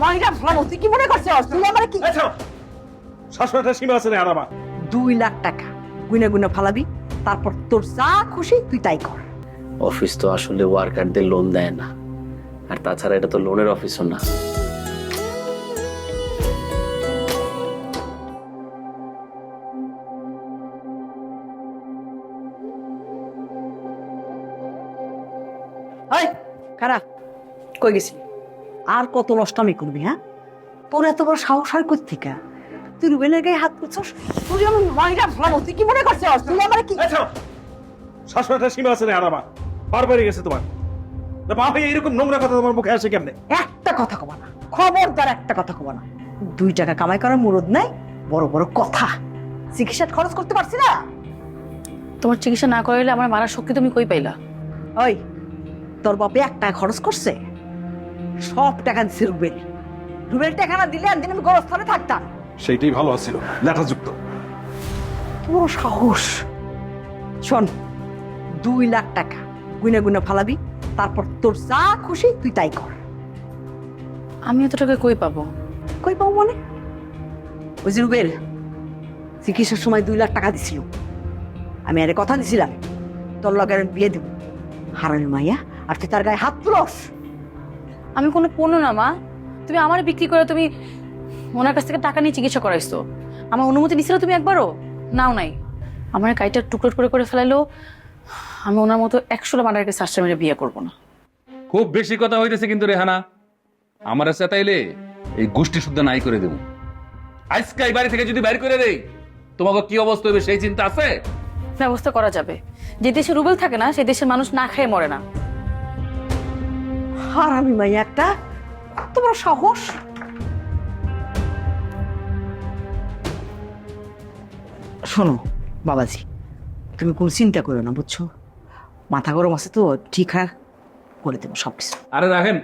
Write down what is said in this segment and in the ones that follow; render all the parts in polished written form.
মাইরা ফলানো তুই কি মনে করছিস তুই আমার কি শাশুড়াটা সীমা আছে রে আরামা। 2 লাখ টাকা গুনে গুনে ফালাবি, তারপর তোর যা খুশি তুই তাই কর। অফিস তো আসলে ওয়ার্কারদের লোন দেয় না, আর তাছাড়া এটা তো লোনের অফিসও না। এই খারাপ কই গেছিলি? আর কত নষ্টামি করবি? হ্যাঁ, তোর এত বড় সাহস হয় কোত্থেকে? তুই রুবেলের গায়ে হাত করছস? তুই আমি মাইরা ফলানো তুই কি মনে করছিস তুই আমার কি? শাশুড়াটা সীমা আছে রে আরামা, বারবারই গেছে তোমার। বাবা এরকম নোংরা কথা তোমার মুখে আসে কেমনে? একটা কথা কবা না, খবরদার একটা কথা কবা না। 2 টাকা কামাই করার মুরদ নাই, বড় বড় কথা। চিকিৎসা খরচ করতে পারছি না। তোমার চিকিৎসা না করাইলে আমার মারার শক্তি তুমি কই পাইলা? ওই তোর বাপে 1 টাকা খরচ করছে? সব টাকা দিচ্ছে রুবেল। রুবেল টাকা না দিলে একদিন আমি গরস্থানে থাকতাম। সেইটাই ভালো আছিল, লেটাযুক্ত। বড় সাহস। শোন, 2 লাখ টাকা গুনে গুনে ফালাবি, তারপর তোর যা খুশি তুই তাই কর। আমি এত টাকা কই পাবো? কই পাবো মানে? ওই যে রুবেল চিকিৎসার সময় 2 লাখ টাকা দিছিল, আমি আরে কথা দিছিলাম তোর লগে আমি বিয়ে দেব। হারামি মাইয়া, আর তুই তার গায়ে হাত তুলস? আমি কোনো পণ্য না মা। তুমি আমার বিক্রি করে তুমি ওনার কাছ থেকে টাকা নিয়ে চিকিৎসা করাইছো। আমার অনুমতি নিছিল তুমি একবারও? নাও নাই। আমার গাড়িটা টুকরো করে করে ফেলাইলো। আমি ওনার মতো 100টা মার্ডারকে সাশ্রয় মেরে বিয়ে করবো না। খুব বেশি কথা হইতেছে কিন্তু রেহানা, আমার চেতাইলে এই গোষ্ঠী শুদ্ধ নাই করে দেব। আজকে এই বাড়ি থেকে যদি বাইর করে দেই, তোমাকে কি অবস্থা হবে সেই চিন্তা আছে? ব্যবস্থা করা যাবে। যে দেশে রুবেল থাকে না সেই দেশের মানুষ না খেয়ে মরে না। হারামি মাইয়া একটা, কত বড় সাহস! শোনো বাবাজি, তুমি কোনো চিন্তা করো না, বুঝছো? মাথা গরম আছে তো, ঠিক করে দেবো সবকিছু। আরে রাখেন,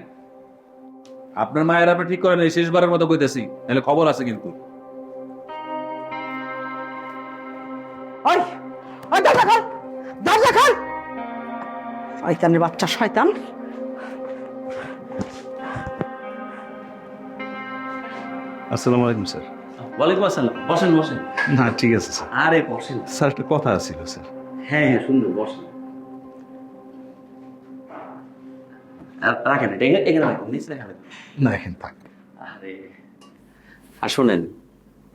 আপনার মায়ের আপনি ঠিক করেন, এই শেষবারের মতো কইতেছি, নাহলে খবর আছে কিন্তু। ওই ওই দরজা খোল, দরজা খোল! শয়তানের বাচ্চা শয়তান! আসসালামু আলাইকুম স্যার। ওয়ালাইকুম আসসালাম। বসেন বসেন। না ঠিক আছে স্যার। আরে বসেন। স্যার একটা কথা ছিল স্যার। হ্যাঁ হ্যাঁ, সুন্দর, বসেন। রাখেন, এখানে রাখুন, নিচে রাখেন। না এখানে থাক। আরে আর শোনেন,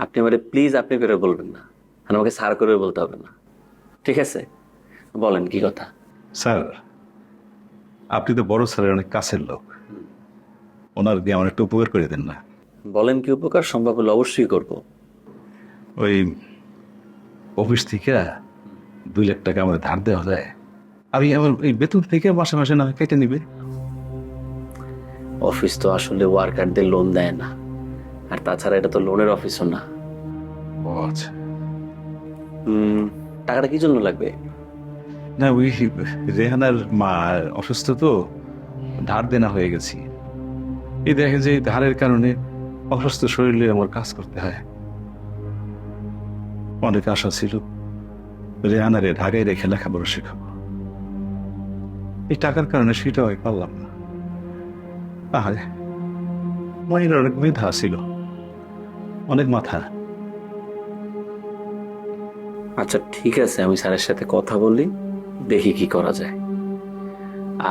আপনি আমারে প্লিজ আপনি করে বলবেন না, আর আমাকে স্যার করে বলতে হবে না, ঠিক আছে? বলেন কি কথা? স্যার আপনি তো বড় স্যারের অনেক কাছের লোক, ওনার দিয়ে আমার একটু উপকার করে দেন না। বলেন কি উপকার? সম্ভব হলে অবশ্যই করব। ওই অফিস থেকে 2 লাখ টাকা আমার ধার দেওয়া যায়, আমি আমার এই বেতন থেকে মাসে মাসে না কেটে নিবে। অফিস তো আসলে ওয়ার্কারদের লোন দেয় না, আর তাছাড়া এটা তো লোনের অফিসও না। ও আচ্ছা। টাকাটা কি জন্য লাগবে? না ওই রেহানার মা অসুস্থ তো, ধার দেনা হয়ে গেছি। এই দেখে যে ধারের কারণে অসুস্থ শরীরে আমার কাজ করতে হয়। অনেক আশা ছিল রেহানারে ঢাকায় রেখে লেখাপড়া শেখাবো, এই টাকার কারণে সেটাও পারলাম না। আরে মায়ের অনেক মেধা ছিল, অনেক মাথা। আচ্ছা ঠিক আছে, আমি স্যারের সাথে কথা বলি, দেখি কি করা যায়।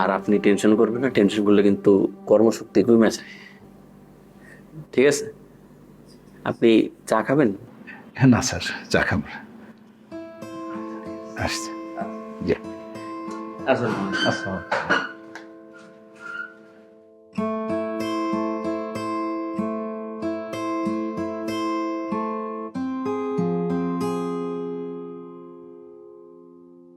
আর আপনি টেনশন করবেন না, টেনশন করলে কিন্তু কর্মশক্তি কমে যায়। ঠিক আছে? আপনি চা খাবেন? না স্যার, চা খাবো না। আসছে। আসুন। আসসালাম।